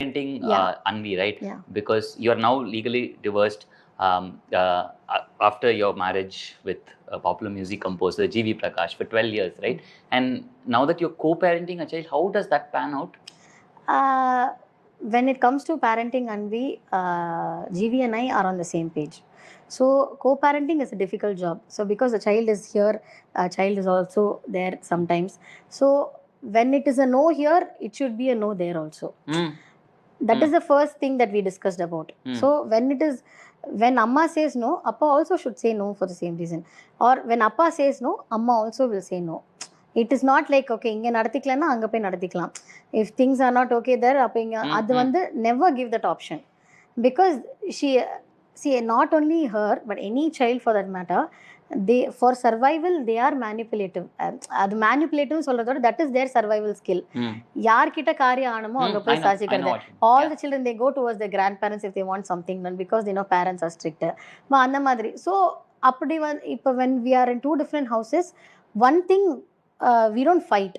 Parenting Yeah. Anvi, right? Yeah. Because you're now legally divorced after your marriage with a popular music composer G.V. Prakash for 12 years, right? And now that you're co-parenting a child, how does that pan out? When it comes to parenting, Anvi, GV and I are on the same page. So co-parenting is a difficult job. So because the child is here, child is also there sometimes. So when it is a no here, it should be a no there also. That is the first thing that we discussed about. So when Amma says no, Appa also should say no for the same reason. Or when Appa says no, Amma also will say no. It is not like, okay, இங்கே நடத்திக்கலன்னா அங்கே போய் நடத்திக்கலாம். If things are not okay there, அப்போ இங்கே அது வந்து never give that option. Because see, not only her, but any child for that matter, for survival they are manipulative. அது manipulative சொல்றதோட that is their survival skill. யார்கிட்ட காரியம் ஆனமோ அங்கே போய் சாட்சிக்கிறது. All the children, they go towards their grandparents if they want something done because they know parents are strict. அந்த மாதிரி. So அப்படி இப்போ when we are in two different houses, one thing, we don't fight.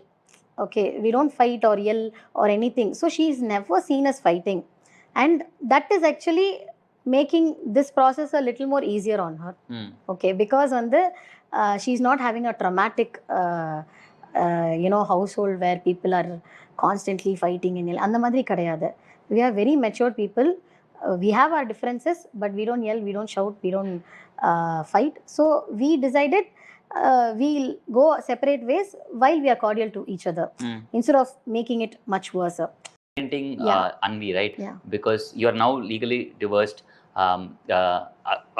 Okay, we don't fight or yell or anything. So she is never seen as fighting, and that is actually making this process a little more easier on her. Okay, because she is not having a traumatic household where people are constantly fighting and அந்த மாதிரி கிடையாது. We are very mature people. We have our differences, but we don't yell, we don't shout, we don't fight. So we decided we'll go separate ways while we are cordial to each other, instead of making it much worse. Parenting Anvi, right? Yeah. Because you're now legally divorced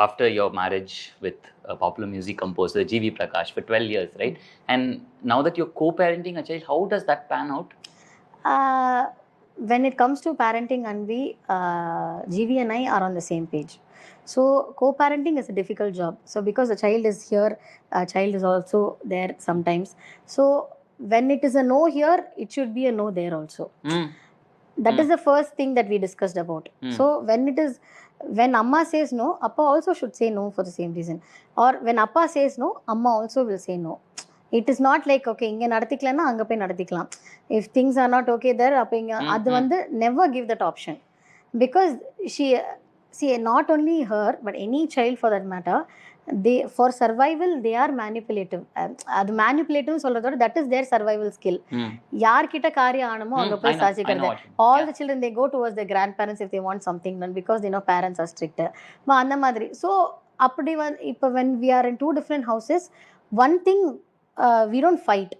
after your marriage with a popular music composer G.V. Prakash for 12 years, right? And now that you're co-parenting a child, how does that pan out? When it comes to parenting, Anvi, GV and I are on the same page. So co-parenting is a difficult job. So because the child is here, child is also there sometimes. So when it is a no here, it should be a no there also. That is the first thing that we discussed about. So when Amma says no, Appa also should say no for the same reason. Or when Appa says no, Amma also will say no. It is not like, okay, இங்கே நடத்திக்கலன்னா அங்கே போய் நடத்திக்கலாம். If things are not okay there, அப்போ இங்கே அது never give that option. Because see, not only her, but any child for that matter, for survival they are manipulative. அது manipulative சொல்றதோட that is their survival skill. யார்கிட்ட காரியம் ஆனமோ அங்கே போய் சாட்சிக்கிறது. All the children, they go towards their grandparents if they want something done because they know parents are strict. அந்த மாதிரி. So அப்படி இப்போ when we are in two different houses, one thing, we don't fight.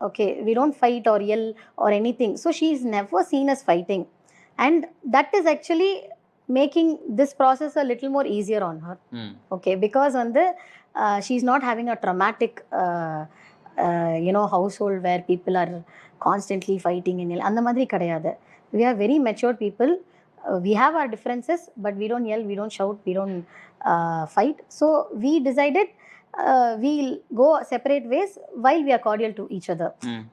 Okay, we don't fight or yell or anything. So she is never seen as fighting, and that is actually making this process a little more easier on her. Okay, because she is not having a traumatic household where people are constantly fighting and அந்த மாதிரி கிடையாது. We are very mature people. We have our differences, but we don't yell, we don't shout, we don't fight. So we decided we'll go separate ways while we are cordial to each other,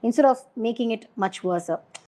instead of making it much worse.